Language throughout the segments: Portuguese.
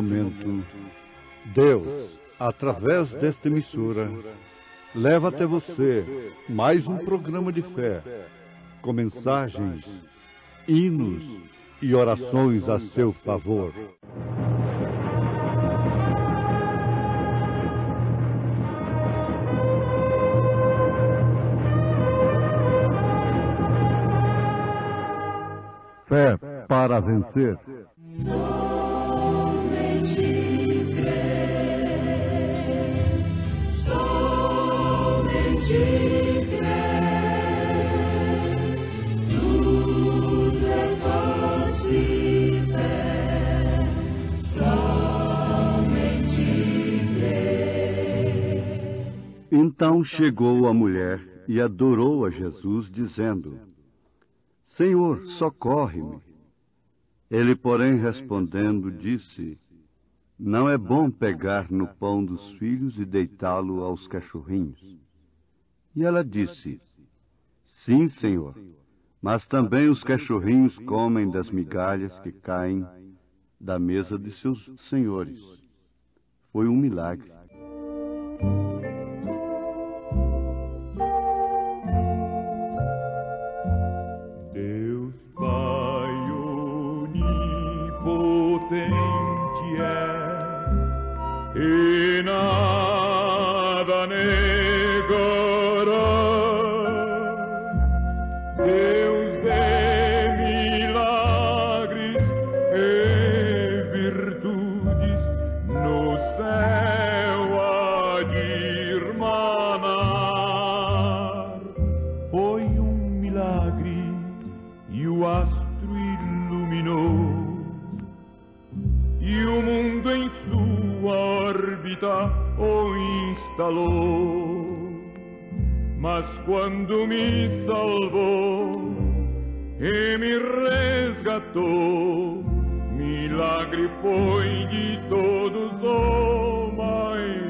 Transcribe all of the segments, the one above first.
momento, Deus, através desta emissora, leva até você mais um programa de fé, com mensagens, hinos e orações a seu favor. Fé para vencer. Somente crer, somente crer, tudo é possível, somente crer. Então chegou a mulher e adorou a Jesus, dizendo: Senhor, socorre-me. Ele, porém, respondendo, disse: Não é bom pegar no pão dos filhos e deitá-lo aos cachorrinhos. E ela disse: Sim, Senhor, mas também os cachorrinhos comem das migalhas que caem da mesa de seus senhores. Foi um milagre. E nada negarás, Deus de milagres e virtudes, no céu há de irmanar. Foi um milagre e o astro iluminou, e o mundo em sua órbita o instalou. Mas quando me salvou e me resgatou, milagre foi de todos o maior.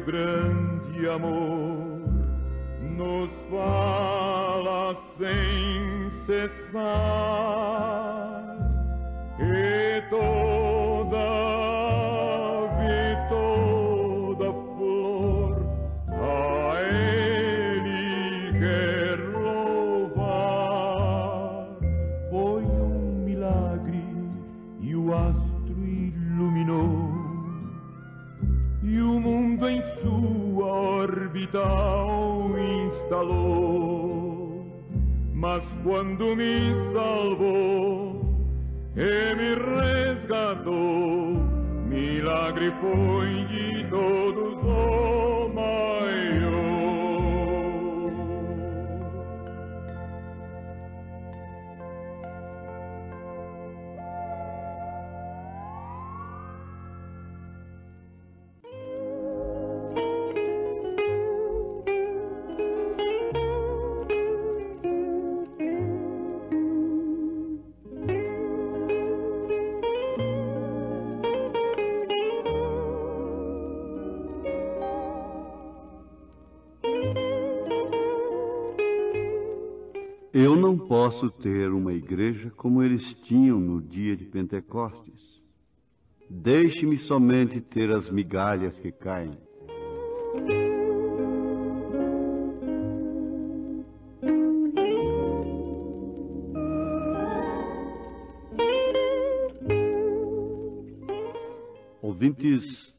Grande amor nos fala sem cessar, e toda ave, toda flor a Ele quer louvar. Foi um milagre e o astro iluminou, e o mundo em sua órbita o instalou. Mas quando me salvou e me resgatou, milagre foi de todos o maior. Eu não posso ter uma igreja como eles tinham no dia de Pentecostes. Deixe-me somente ter as migalhas que caem. Ouvintes,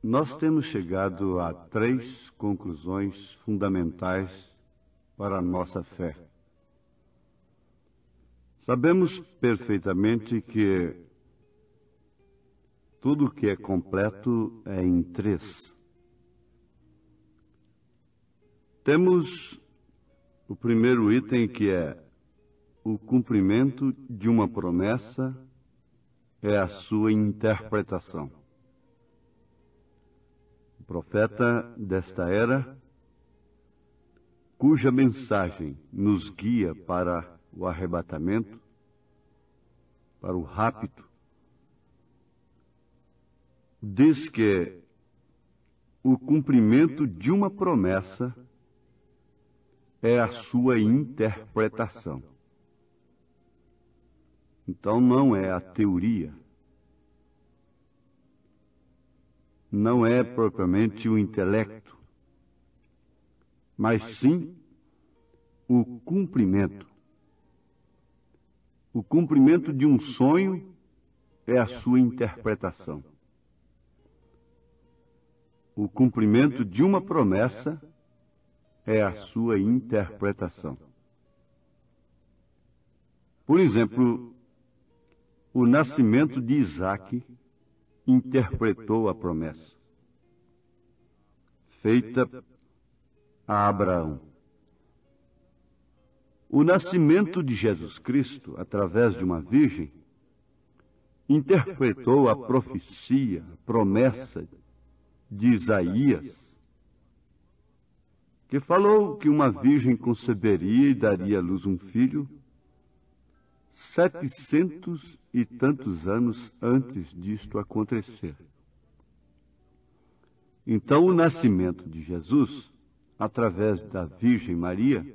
nós temos chegado a 3 conclusões fundamentais para a nossa fé. Sabemos perfeitamente que tudo que é completo é em 3. Temos o primeiro item, que é o cumprimento de uma promessa é a sua interpretação. O profeta desta era, cuja mensagem nos guia para o arrebatamento, para o rapto, diz que o cumprimento de uma promessa é a sua interpretação. Então não é a teoria, não é propriamente o intelecto, mas sim o cumprimento. O cumprimento de um sonho é a sua interpretação. O cumprimento de uma promessa é a sua interpretação. Por exemplo, o nascimento de Isaque interpretou a promessa feita a Abraão. O nascimento de Jesus Cristo, através de uma virgem, interpretou a profecia, a promessa de Isaías, que falou que uma virgem conceberia e daria à luz um filho 700 e tantos anos antes disto acontecer. Então, o nascimento de Jesus, através da Virgem Maria,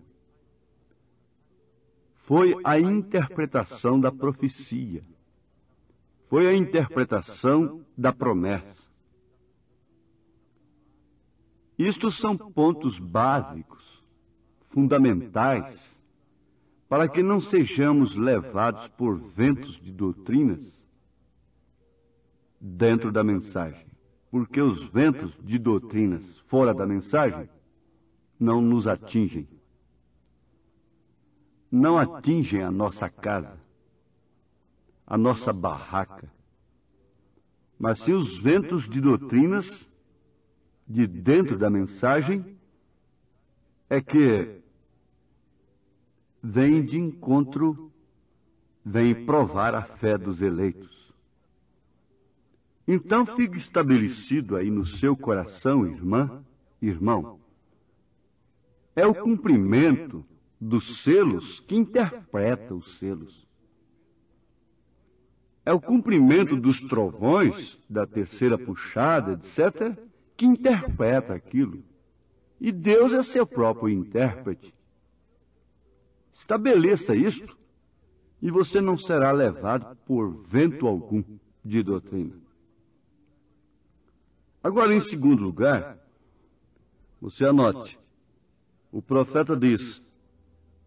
foi a interpretação da profecia, foi a interpretação da promessa. Isto são pontos básicos, fundamentais, para que não sejamos levados por ventos de doutrinas dentro da mensagem. Porque os ventos de doutrinas fora da mensagem não nos atingem. Não atingem a nossa casa, a nossa barraca, mas sim os ventos de doutrinas de dentro da mensagem é que vem de encontro, vem provar a fé dos eleitos. Então fica estabelecido aí no seu coração, irmã, irmão, é o cumprimento dos selos que interpreta os selos. É o cumprimento dos trovões, da terceira puxada, etc., que interpreta aquilo. E Deus é seu próprio intérprete. Estabeleça isto e você não será levado por vento algum de doutrina. Agora, em segundo lugar, você anote, o profeta diz,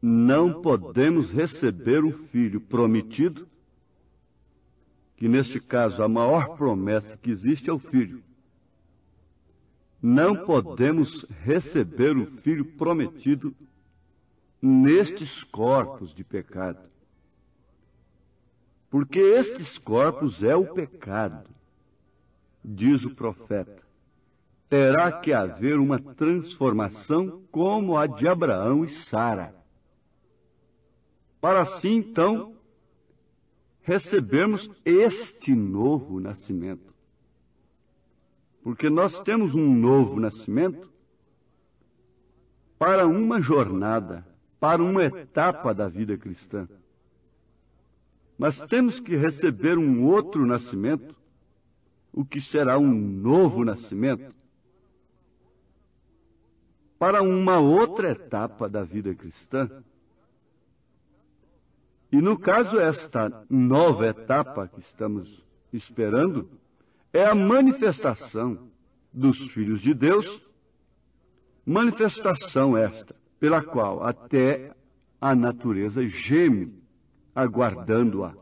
não podemos receber o filho prometido, que neste caso a maior promessa que existe é o filho. Não podemos receber o filho prometido nestes corpos de pecado. Porque estes corpos é o pecado, diz o profeta. Terá que haver uma transformação como a de Abraão e Sara. Para assim, então, recebermos este novo nascimento. Porque nós temos um novo nascimento para uma jornada, para uma etapa da vida cristã. Mas temos que receber um outro nascimento, o que será um novo nascimento, para uma outra etapa da vida cristã. E no caso, esta nova etapa que estamos esperando é a manifestação dos filhos de Deus, manifestação esta, pela qual até a natureza geme, aguardando-a.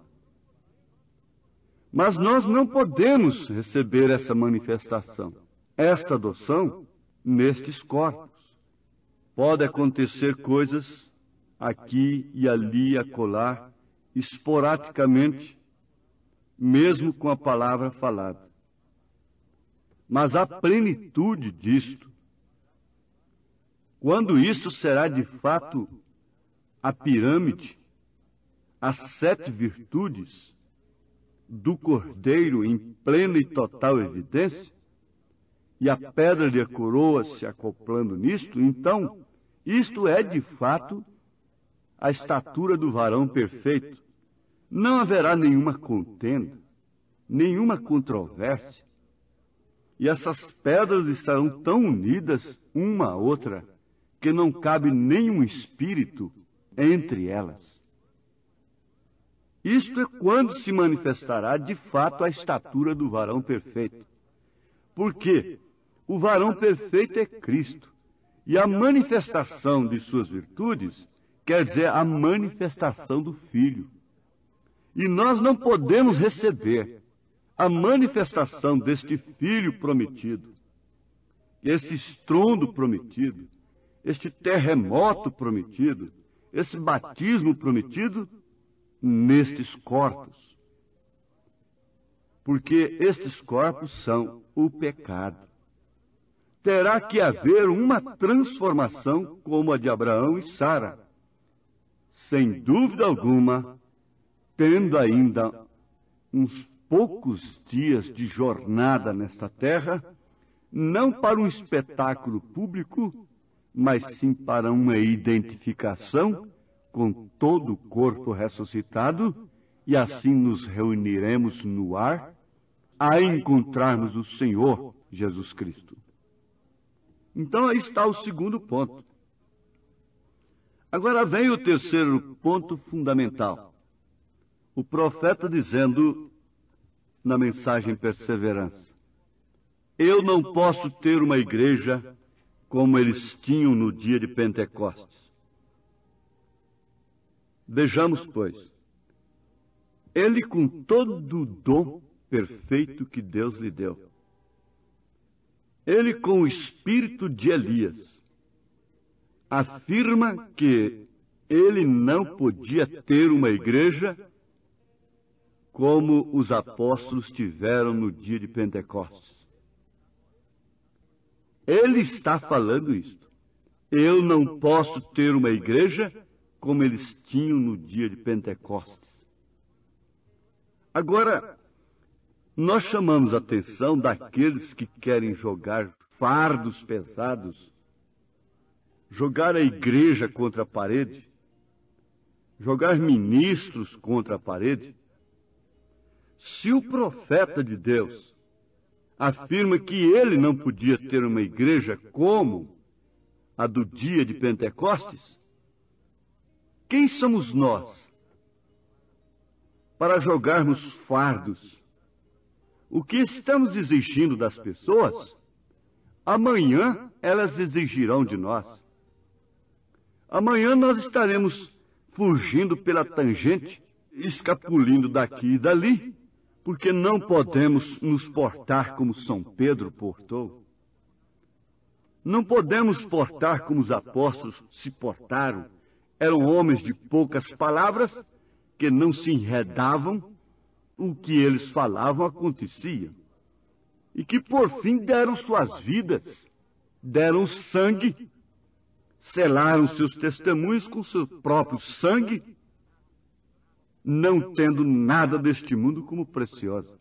Mas nós não podemos receber essa manifestação, esta adoção, nestes corpos. Pode acontecer coisas aqui e ali, acolá, esporadicamente, mesmo com a palavra falada. Mas a plenitude disto, quando isto será de fato a pirâmide, as 7 virtudes do Cordeiro em plena e total evidência, e a pedra de a coroa se acoplando nisto, então, isto é, de fato, a estatura do varão perfeito. Não haverá nenhuma contenda, nenhuma controvérsia, e essas pedras estarão tão unidas uma à outra que não cabe nenhum espírito entre elas. Isto é quando se manifestará de fato a estatura do varão perfeito. Porque o varão perfeito é Cristo, e a manifestação de suas virtudes quer dizer a manifestação do Filho. E nós não podemos receber a manifestação deste Filho prometido, esse estrondo prometido, este terremoto prometido, esse batismo prometido nestes corpos. Porque estes corpos são o pecado. Terá que haver uma transformação como a de Abraão e Sara. Sem dúvida alguma, tendo ainda uns poucos dias de jornada nesta terra, não para um espetáculo público, mas sim para uma identificação com todo o corpo ressuscitado, e assim nos reuniremos no ar a encontrarmos o Senhor Jesus Cristo. Então aí está o segundo ponto. Agora vem o terceiro ponto fundamental. O profeta dizendo na mensagem Perseverança: eu não posso ter uma igreja como eles tinham no dia de Pentecostes. Vejamos, pois, ele com todo o dom perfeito que Deus lhe deu, ele com o espírito de Elias, afirma que ele não podia ter uma igreja como os apóstolos tiveram no dia de Pentecostes. Ele está falando isto. Eu não posso ter uma igreja como eles tinham no dia de Pentecostes. Agora, nós chamamos a atenção daqueles que querem jogar fardos pesados, jogar a igreja contra a parede, jogar ministros contra a parede. Se o profeta de Deus afirma que ele não podia ter uma igreja como a do dia de Pentecostes, quem somos nós para jogarmos fardos? O que estamos exigindo das pessoas, amanhã elas exigirão de nós. Amanhã nós estaremos fugindo pela tangente, escapulindo daqui e dali, porque não podemos nos portar como São Pedro portou. Não podemos portar como os apóstolos se portaram. Eram homens de poucas palavras, que não se enredavam, o que eles falavam acontecia. E que por fim deram suas vidas, deram sangue, selaram seus testemunhos com seu próprio sangue, não tendo nada deste mundo como precioso,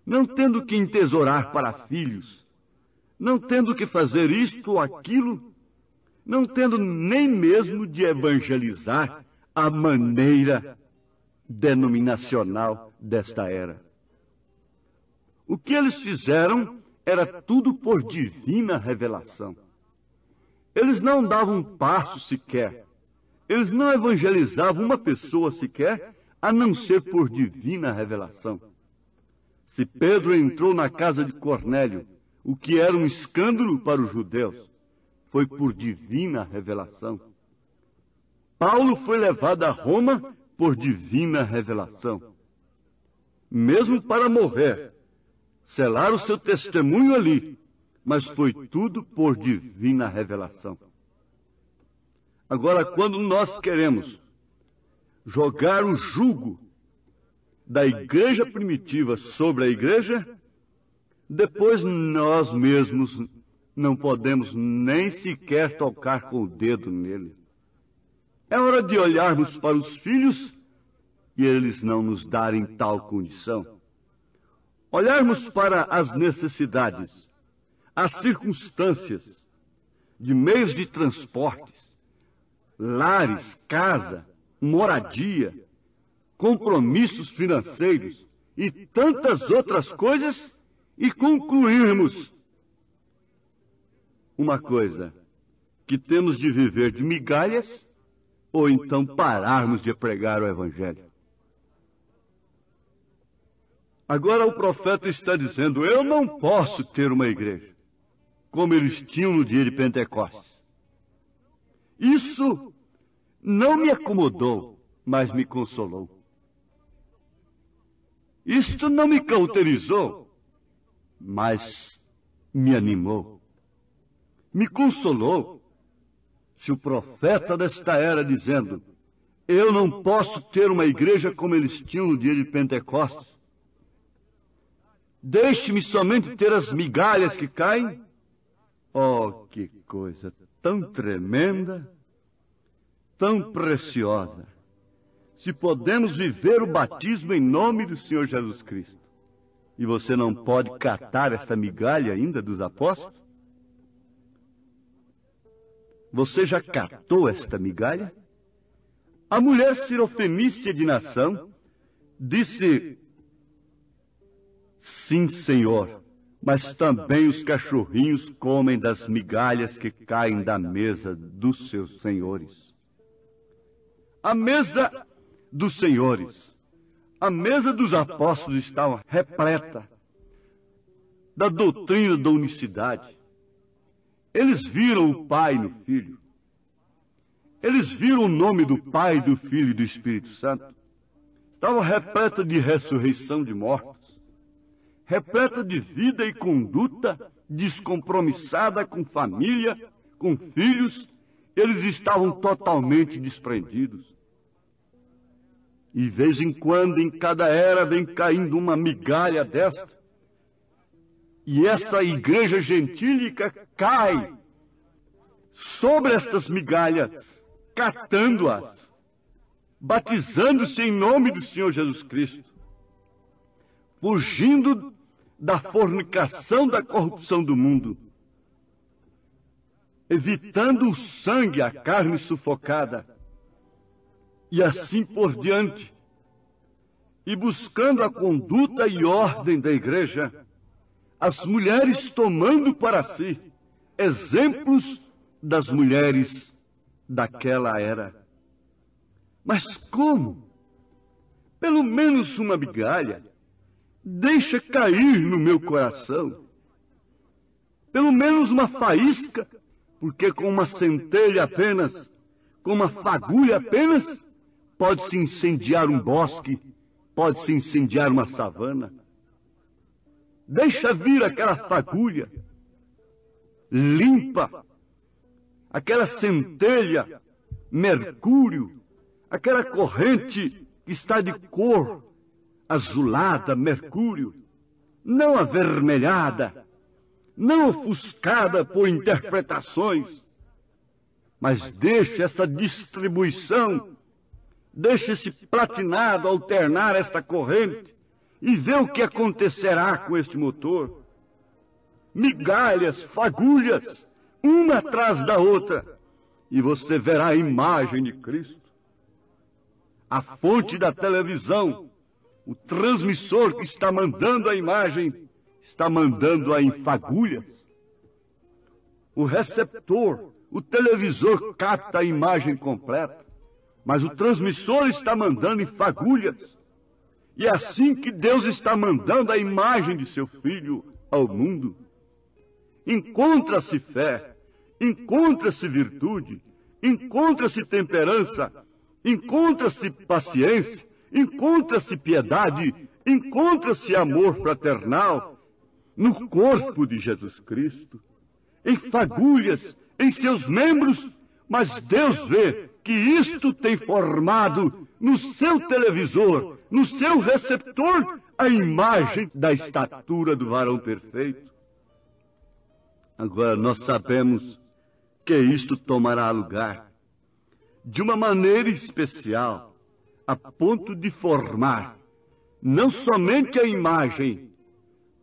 não tendo que entesourar para filhos, não tendo que fazer isto ou aquilo, não tendo nem mesmo de evangelizar a maneira denominacional desta era. O que eles fizeram era tudo por divina revelação. Eles não davam um passo sequer, eles não evangelizavam uma pessoa sequer, a não ser por divina revelação. Se Pedro entrou na casa de Cornélio, o que era um escândalo para os judeus, foi por divina revelação. Paulo foi levado a Roma por divina revelação. Mesmo para morrer, selar o seu testemunho ali, mas foi tudo por divina revelação. Agora, quando nós queremos jogar o jugo da igreja primitiva sobre a igreja, depois nós mesmos não podemos nem sequer tocar com o dedo nele. É hora de olharmos para os filhos e eles não nos darem tal condição. Olharmos para as necessidades, as circunstâncias de meios de transportes, lares, casa, moradia, compromissos financeiros e tantas outras coisas e concluirmos uma coisa, que temos de viver de migalhas ou então pararmos de pregar o Evangelho. Agora o profeta está dizendo, eu não posso ter uma igreja como eles tinham no dia de Pentecostes. Isso não me acomodou, mas me consolou. Isto não me cauterizou, mas me animou. Me consolou. Se o profeta desta era dizendo, eu não posso ter uma igreja como eles tinham no dia de Pentecostes, deixe-me somente ter as migalhas que caem. Oh, que coisa tão tremenda, tão preciosa. Se podemos viver o batismo em nome do Senhor Jesus Cristo, e você não pode catar esta migalha ainda dos apóstolos? Você já catou esta migalha? A mulher sirofenícia de Nação disse, sim, Senhor, mas também os cachorrinhos comem das migalhas que caem da mesa dos seus senhores. A mesa dos senhores, a mesa dos apóstolos estava repleta da doutrina da unicidade. Eles viram o Pai no Filho. Eles viram o nome do Pai, do Filho e do Espírito Santo. Estava repleta de ressurreição de mortos, repleta de vida e conduta descompromissada com família, com filhos. Eles estavam totalmente desprendidos. E de vez em quando, em cada era, vem caindo uma migalha desta. E essa igreja gentílica cai sobre estas migalhas, catando-as, batizando-se em nome do Senhor Jesus Cristo, fugindo da fornicação, da corrupção do mundo, evitando o sangue, a carne sufocada, e assim por diante, e buscando a conduta e ordem da igreja, as mulheres tomando para si exemplos das mulheres daquela era. Mas como? Pelo menos uma migalha, deixa cair no meu coração. Pelo menos uma faísca, porque com uma centelha apenas, com uma fagulha apenas, pode-se incendiar um bosque, pode-se incendiar uma savana. Deixa vir aquela fagulha limpa, aquela centelha, mercúrio, aquela corrente que está de cor azulada, mercúrio, não avermelhada, não ofuscada por interpretações, mas deixa essa distribuição, deixa esse platinado alternar esta corrente e vê o que acontecerá com este motor. Migalhas, fagulhas, uma atrás da outra, e você verá a imagem de Cristo. A fonte da televisão, o transmissor que está mandando a imagem, está mandando-a em fagulhas. O receptor, o televisor capta a imagem completa, mas o transmissor está mandando em fagulhas. E é assim que Deus está mandando a imagem de seu Filho ao mundo. Encontra-se fé, encontra-se virtude, encontra-se temperança, encontra-se paciência, encontra-se piedade, encontra-se amor fraternal no corpo de Jesus Cristo, em fagulhas, em seus membros, mas Deus vê que isto tem formado no seu televisor, no seu receptor, a imagem da estatura do varão perfeito. Agora nós sabemos que isto tomará lugar de uma maneira especial a ponto de formar não somente a imagem,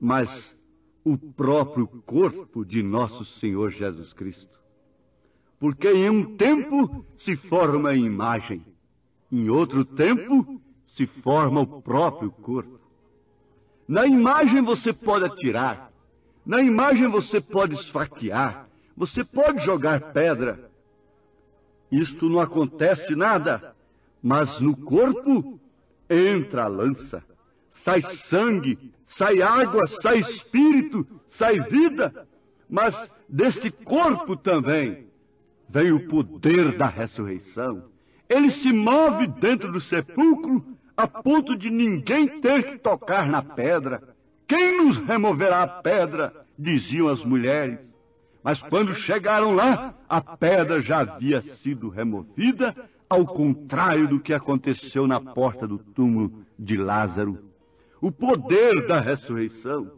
mas o próprio corpo de nosso Senhor Jesus Cristo. Porque em um tempo se forma a imagem, em outro tempo se forma o próprio corpo. Na imagem você pode atirar, na imagem você pode esfaquear, você pode jogar pedra. Isto não acontece nada, mas no corpo entra a lança, sai sangue, sai água, sai espírito, sai vida, mas deste corpo também vem o poder da ressurreição. Ele se move dentro do sepulcro a ponto de ninguém ter que tocar na pedra. Quem nos removerá a pedra? Diziam as mulheres. Mas quando chegaram lá, a pedra já havia sido removida, ao contrário do que aconteceu na porta do túmulo de Lázaro. O poder da ressurreição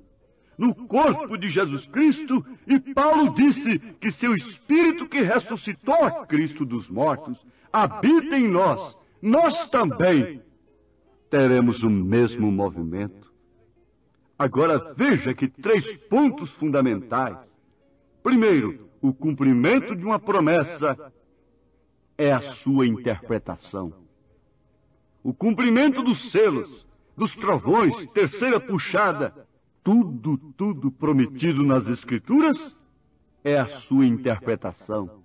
no corpo de Jesus Cristo, e Paulo disse que seu Espírito que ressuscitou a Cristo dos mortos habita em nós. Nós também teremos o mesmo movimento. Agora veja que 3 pontos fundamentais. Primeiro, o cumprimento de uma promessa é a sua interpretação. O cumprimento dos selos, dos trovões, terceira puxada, tudo prometido nas Escrituras é a sua interpretação.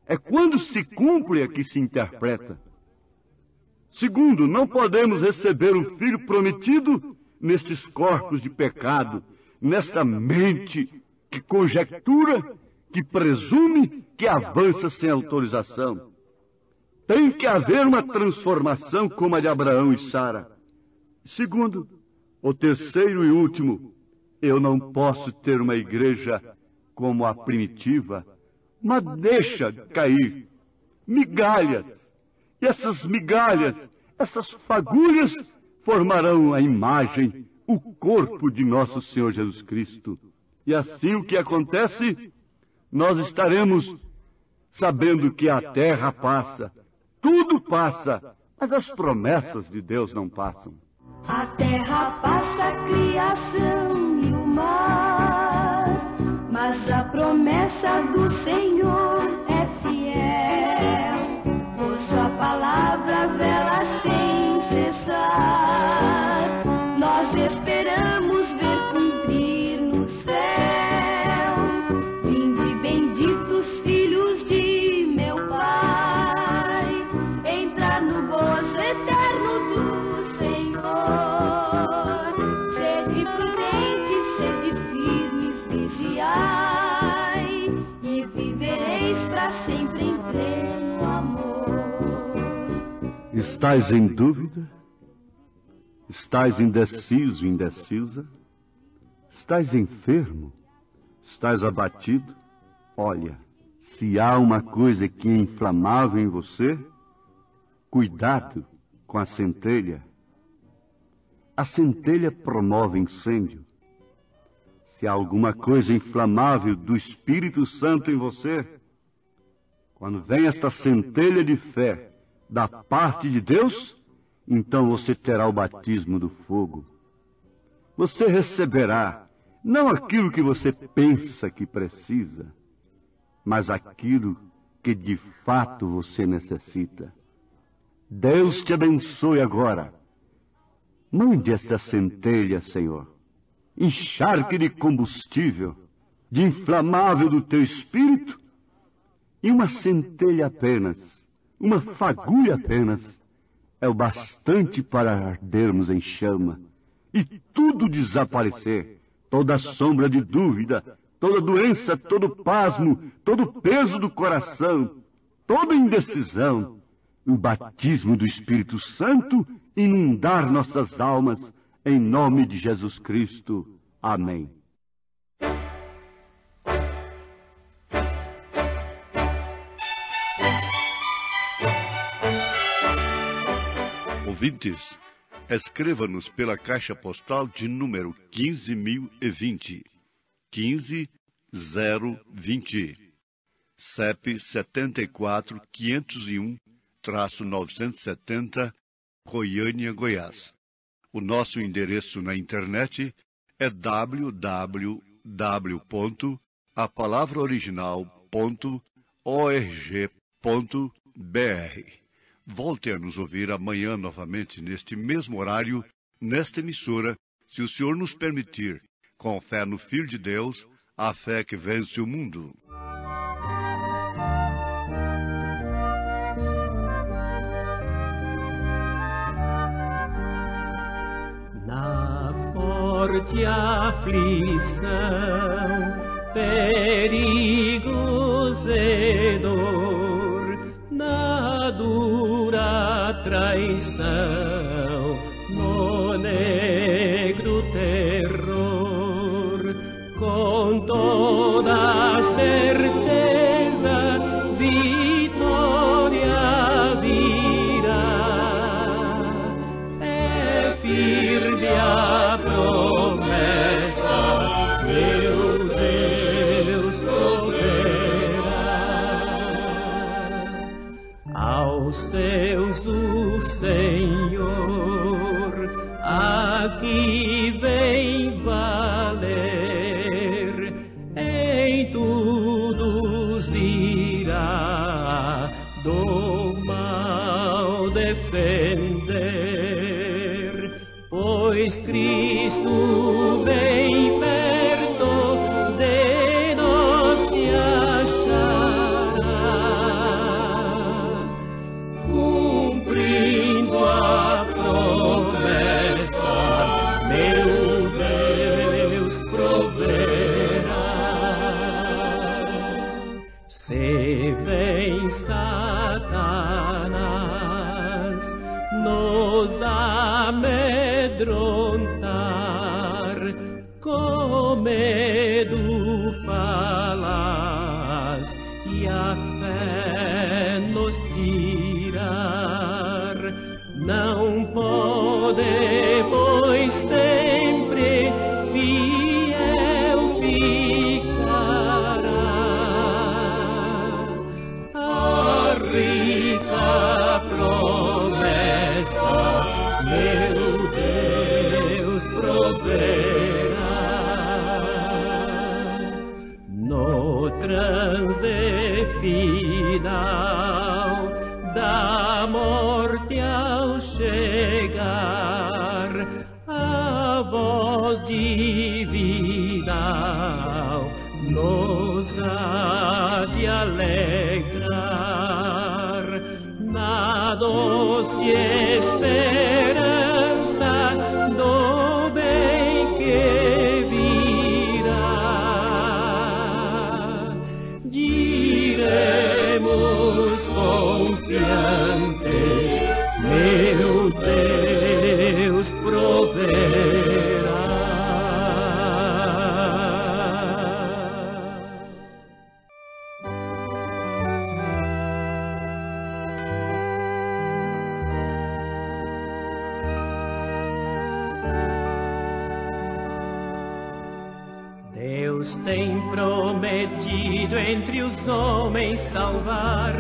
É quando se cumpre é que se interpreta. Segundo, não podemos receber o Filho prometido nestes corpos de pecado, nesta mente que conjectura, que presume, que avança sem autorização. Tem que haver uma transformação como a de Abraão e Sara. Segundo, o terceiro e último, eu não posso ter uma igreja como a primitiva, mas deixa cair migalhas. E essas migalhas, essas fagulhas, formarão a imagem, o corpo de nosso Senhor Jesus Cristo. E assim o que acontece, nós estaremos sabendo que a terra passa, tudo passa, mas as promessas de Deus não passam. A terra passa, a criação e o mar, mas a promessa do Senhor é fiel, por sua palavra vela sem cessar. Nós esperamos ver cumprir no céu. Vinde benditos filhos de meu Pai, entrar no gozo eterno do Senhor. Sede prudentes, sede firmes, vigiai, e vivereis para sempre em pleno amor. Estais em dúvida? Estais indeciso, indecisa? Estais enfermo? Estais abatido? Olha, se há uma coisa que é inflamável em você, cuidado com a centelha. A centelha promove incêndio. Se há alguma coisa inflamável do Espírito Santo em você, quando vem esta centelha de fé da parte de Deus, então você terá o batismo do fogo. Você receberá não aquilo que você pensa que precisa, mas aquilo que de fato você necessita. Deus te abençoe agora. Mande esta centelha, Senhor, encharque de combustível, de inflamável do teu espírito, e uma centelha apenas, uma fagulha apenas, é o bastante para ardermos em chama e tudo desaparecer, toda sombra de dúvida, toda doença, todo pasmo, todo peso do coração, toda indecisão, o batismo do Espírito Santo inundar nossas almas, em nome de Jesus Cristo. Amém. Ouvintes, escreva-nos pela caixa postal de número 15.020, 15020, CEP 74 501-970, Goiânia, Goiás. O nosso endereço na internet é www.apalavraoriginal.org.br. Volte a nos ouvir amanhã novamente, neste mesmo horário, nesta emissora, se o Senhor nos permitir, com fé no Filho de Deus, a fé que vence o mundo. Na forte aflição, perigos e dor, na dura traição, no negro terror, com toda certeza, vitória virá. É firme a promessa, meu Deus proverá. Aos seus o Senhor aqui vem valer, em tudo dirá, do mal defender, pois Cristo bem perto de nós se achará, cumprindo a promessa, meu Deus proverá. Se vem Satanás nos amedrontar, com medo falas e a fé nos tirar, não podemos sempre fiel ficará. A rica promessa, meu Deus proverá. No transe final da morte ao chegar, a voz divina nos há de alegrar, na doce esperança do bem que virá. Diremos confiantes, meu Deus proverá. Deus tem prometido entre os homens salvar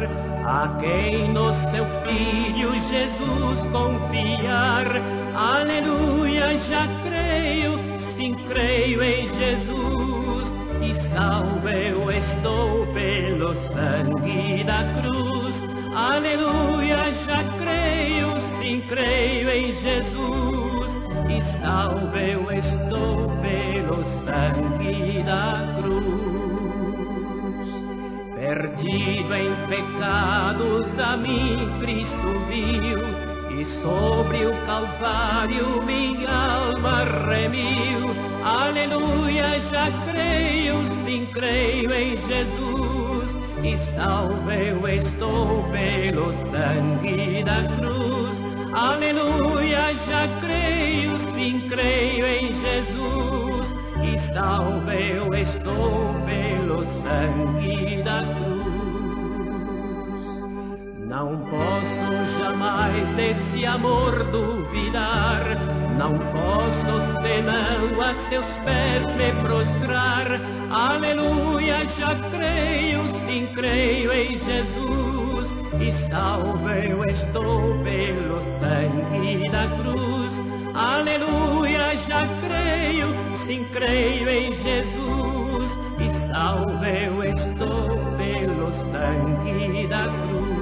a quem no seu Filho Jesus confiar. Aleluia, já creio, sim creio em Jesus, e salvo eu estou pelo sangue da cruz. Aleluia, já creio, sim creio em Jesus, e salvo eu estou pelo sangue da cruz. Perdido em pecados a mim Cristo viu, e sobre o Calvário minha alma remiu. Aleluia, já creio, sim creio em Jesus, e salvo eu estou pelo sangue da cruz. Aleluia, já creio, sim creio em Jesus, e salvo eu estou pelo sangue da cruz. Não posso jamais desse amor duvidar, não posso senão a seus pés me prostrar. Aleluia, já creio, sim creio em Jesus, e salvo eu estou pelo sangue da cruz. Aleluia, já creio, sim creio em Jesus, e salvo eu estou pelo sangue da cruz.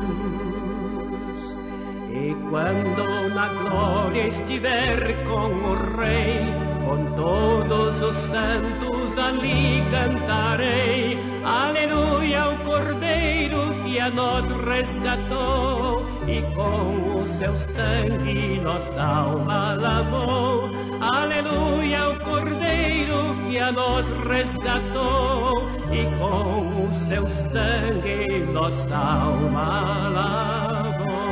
E quando na glória estiver com o Rei, com todos os santos ali cantarei. Aleluia, o Cordeiro que a nós resgatou, e com o seu sangue nossa alma lavou. Aleluia, o Cordeiro que a nós resgatou, e com o seu sangue nossa alma lavou.